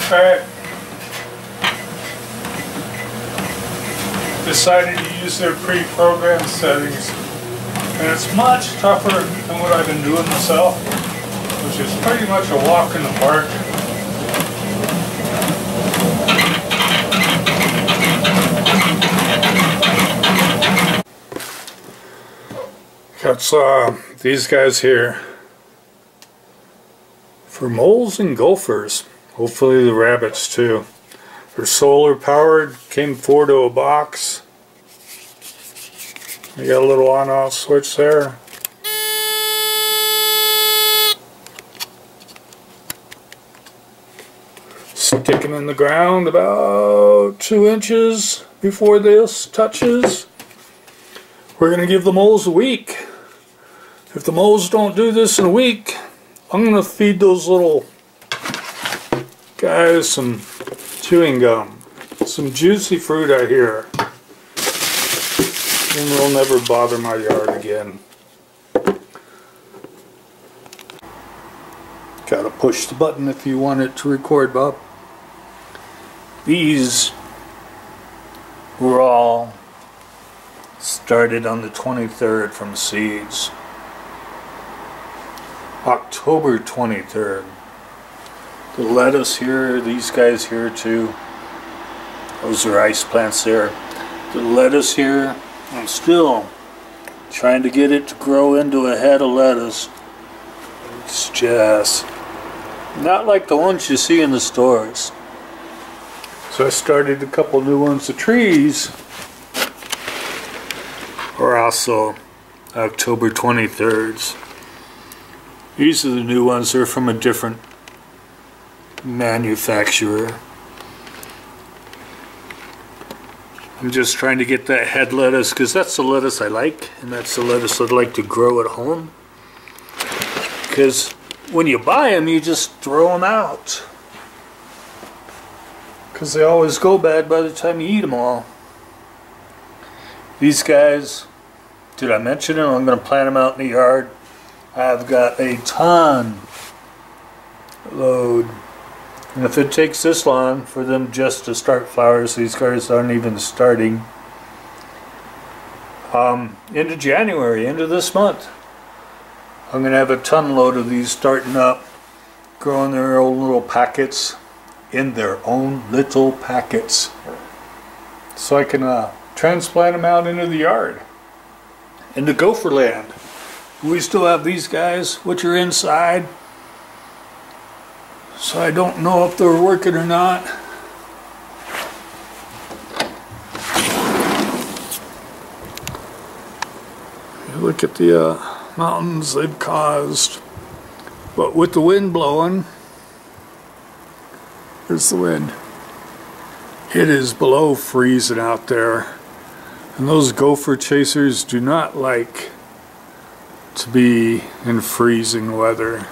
contract decided to use their pre-programmed settings, and it's much tougher than what I've been doing myself, which is pretty much a walk in the park. Got these guys here for moles and gophers, hopefully the rabbits too. They're solar powered, came 4 to a box. You got a little on-off switch there. Stick them in the ground about 2 inches before this touches. We're going to give the moles a week. If the moles don't do this in a week, I'm going to feed those little guys some chewing gum, some juicy fruit I hear, and they'll never bother my yard again. Gotta push the button if you want it to record, Bob. These were all started on the 23rd from seeds. October 23rd. The lettuce here, these guys here too. Those are ice plants there. The lettuce here, I'm still trying to get it to grow into a head of lettuce. It's just not like the ones you see in the stores. So I started a couple new ones. The trees are also October 23rds. These are the new ones. They're from a different manufacturer. I'm just trying to get that head lettuce because that's the lettuce I like, and that's the lettuce I'd like to grow at home. Because when you buy them, you just throw them out, because they always go bad by the time you eat them all. These guys, did I mention them? I'm going to plant them out in the yard. I've got a ton load, and if it takes this long for them just to start flowers, these guys aren't even starting, into January, into this month, I'm going to have a ton load of these starting up, growing their own little packets, in their own little packets, so I can transplant them out into the yard, into gopher land. We still have these guys, which are inside, so I don't know if they're working or not. You look at the mountains they've caused, but with the wind blowing, there's the wind. It is below freezing out there, and those gopher chasers do not like to be in freezing weather,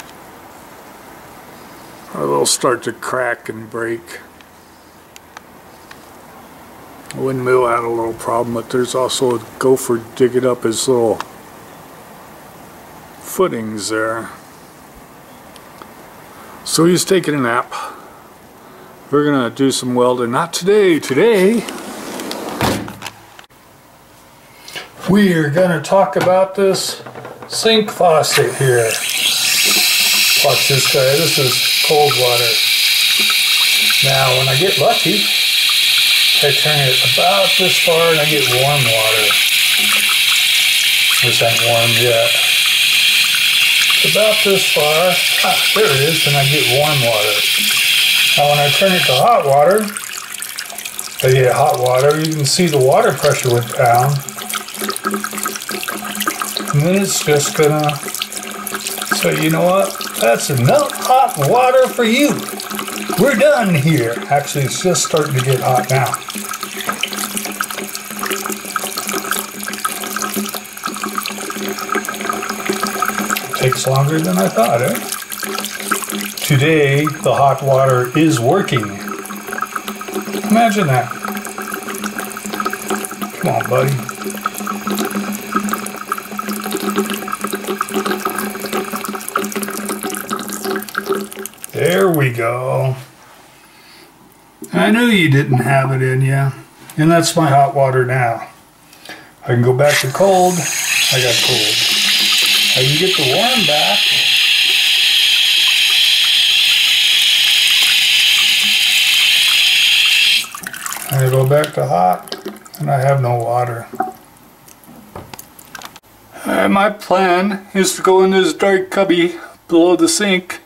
or they'll start to crack and break. The windmill had a little problem, but there's also a gopher digging up his little footings there. So he's taking a nap. We're gonna do some welding. Not today. Today we are gonna talk about this sink faucet here. Watch this guy. This is cold water. Now when I get lucky, I turn it about this far and I get warm water. This ain't warm yet. About this far. Ah, there it is, and I get warm water. Now when I turn it to hot water, I get hot water. You can see the water pressure went down. And then it's just gonna say, you know what? That's enough hot water for you. We're done here. Actually, it's just starting to get hot now. Takes longer than I thought, eh? Today, the hot water is working. Imagine that. Come on, buddy. There we go. I knew you didn't have it in you. And that's my hot water now. I can go back to cold. I got cold. I can get the warm back. I go back to hot, and I have no water. My plan is to go in this dark cubby below the sink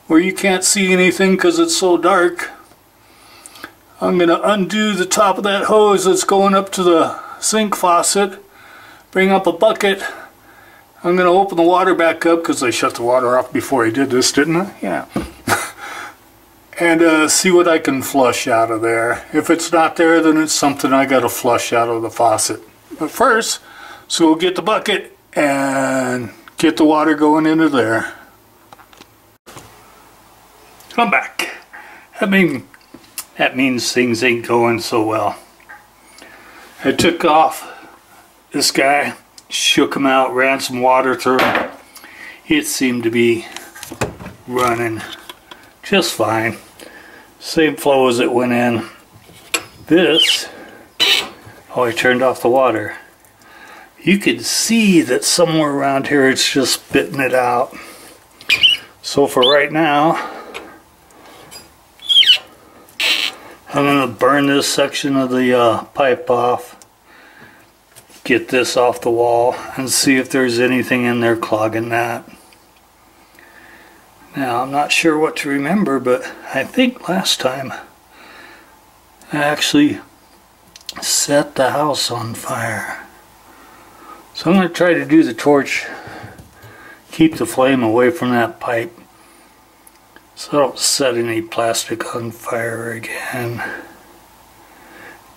where you can't see anything because it's so dark. I'm going to undo the top of that hose that's going up to the sink faucet, bring up a bucket. I'm going to open the water back up because I shut the water off before I did this, didn't I? Yeah. And see what I can flush out of there. If it's not there, then it's something I got to flush out of the faucet. But first, so we'll get the bucket and get the water going into there. I'm back. That means things ain't going so well. I took off this guy, shook him out, ran some water through him. It seemed to be running just fine. Same flow as it went in. This, oh, I turned off the water. You can see that somewhere around here it's just spitting it out. So for right now, I'm going to burn this section of the pipe off, get this off the wall, and see if there's anything in there clogging that. Now, I'm not sure what to remember, but I think last time I actually set the house on fire. So I'm going to try to do the torch, keep the flame away from that pipe, so I don't set any plastic on fire again.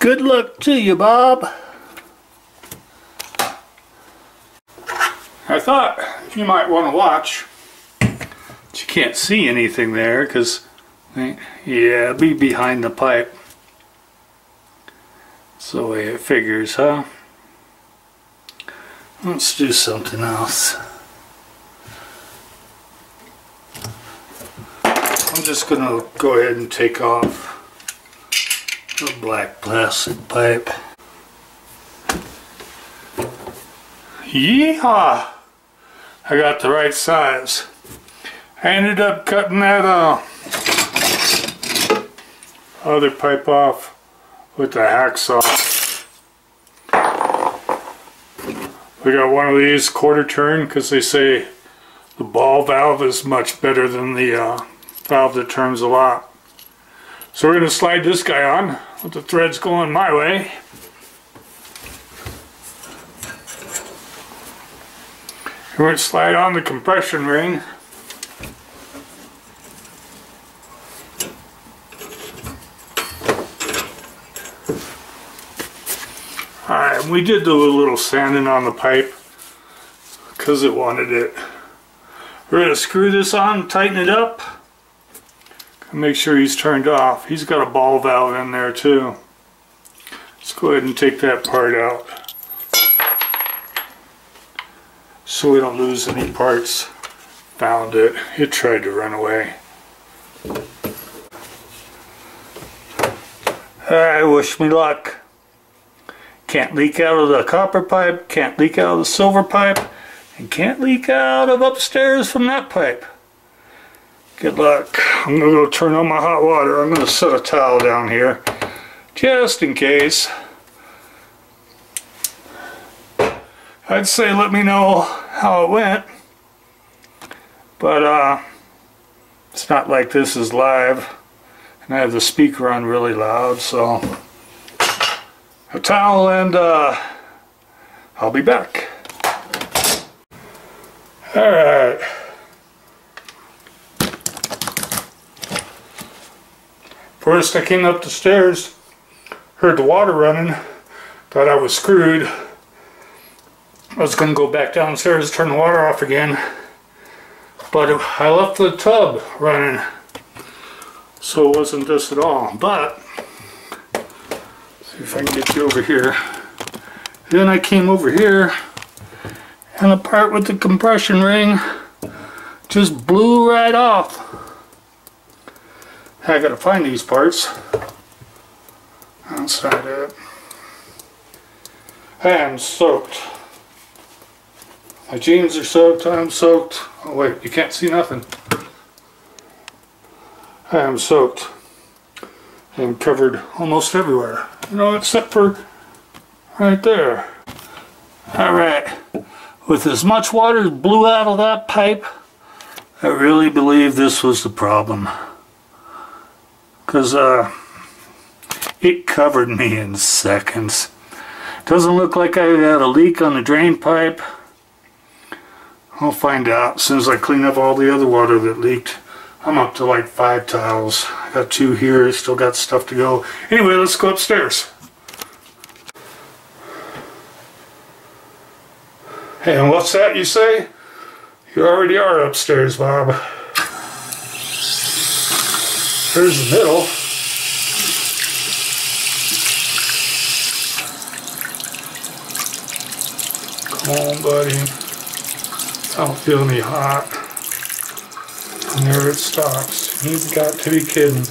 Good luck to you, Bob. I thought you might want to watch. You can't see anything there because, yeah, it'll be behind the pipe. That's the way it figures, huh? Let's do something else. I'm just going to go ahead and take off the black plastic pipe. Yeehaw! I got the right size. I ended up cutting that other pipe off with the hacksaw. We got one of these quarter turn because they say the ball valve is much better than the valve that turns a lot. So we're going to slide this guy on with the threads going my way. We're going to slide on the compression ring. Alright, we did do a little sanding on the pipe because it wanted it. We're going to screw this on, tighten it up, and make sure he's turned off. He's got a ball valve in there too. Let's go ahead and take that part out so we don't lose any parts. Found it. It tried to run away. Alright, wish me luck. Can't leak out of the copper pipe, can't leak out of the silver pipe, and can't leak out of upstairs from that pipe. Good luck. I'm going to go turn on my hot water. I'm going to set a towel down here just in case. I'd say let me know how it went, but it's not like this is live and I have the speaker on really loud, so a towel and I'll be back. Alright. First I came up the stairs, heard the water running, thought I was screwed. I was going to go back downstairs, turn the water off again, but I left the tub running, so it wasn't this at all. But see if I can get you over here. Then I came over here and the part with the compression ring just blew right off. I gotta find these parts. Outside it. I am soaked. My jeans are soaked, I'm soaked. Oh wait, you can't see nothing. I am soaked. I am covered almost everywhere. You know, except for right there. Alright, with as much water as blew out of that pipe, I really believe this was the problem. Because it covered me in seconds. Doesn't look like I had a leak on the drain pipe. I'll find out as soon as I clean up all the other water that leaked. I'm up to like 5 towels. I got 2 here, still got stuff to go. Anyway, let's go upstairs. Hey, and what's that you say? You already are upstairs, Bob. There's the middle. Come on, buddy. I don't feel any hot. And there it stops. You've got to be kidding.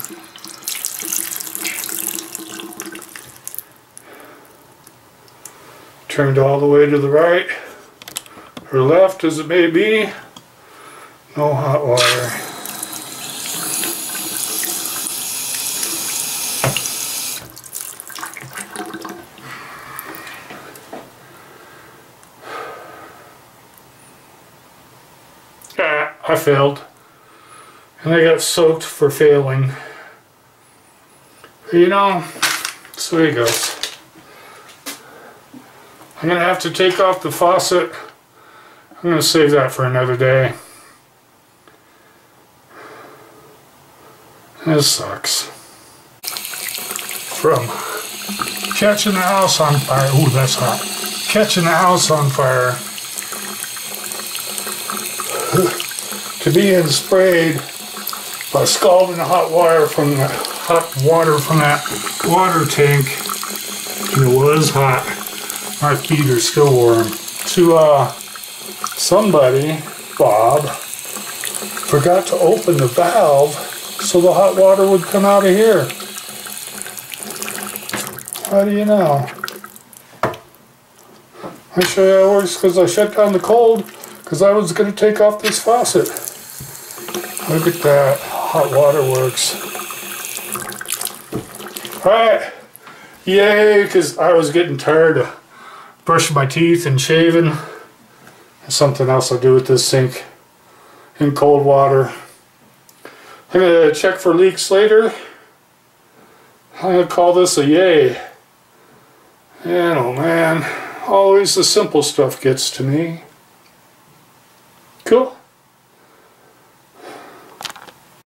Turned all the way to the right or left as it may be. No hot water. I failed, and I got soaked for failing. But you know, that's the way it goes. I'm gonna have to take off the faucet. I'm gonna save that for another day. This sucks. From catching the house on fire. Ooh, that's hot. Catching the house on fire. To being sprayed by scalding hot water from that water tank, and it was hot. My feet are still warm. To somebody, Bob, forgot to open the valve so the hot water would come out of here. How do you know? I show you how it works because I shut down the cold because I was going to take off this faucet. Look at that. Hot water works. Alright. Yay, because I was getting tired of brushing my teeth and shaving. There's something else I do with this sink in cold water. I'm going to check for leaks later. I'm going to call this a yay. And oh man, always the simple stuff gets to me. Cool.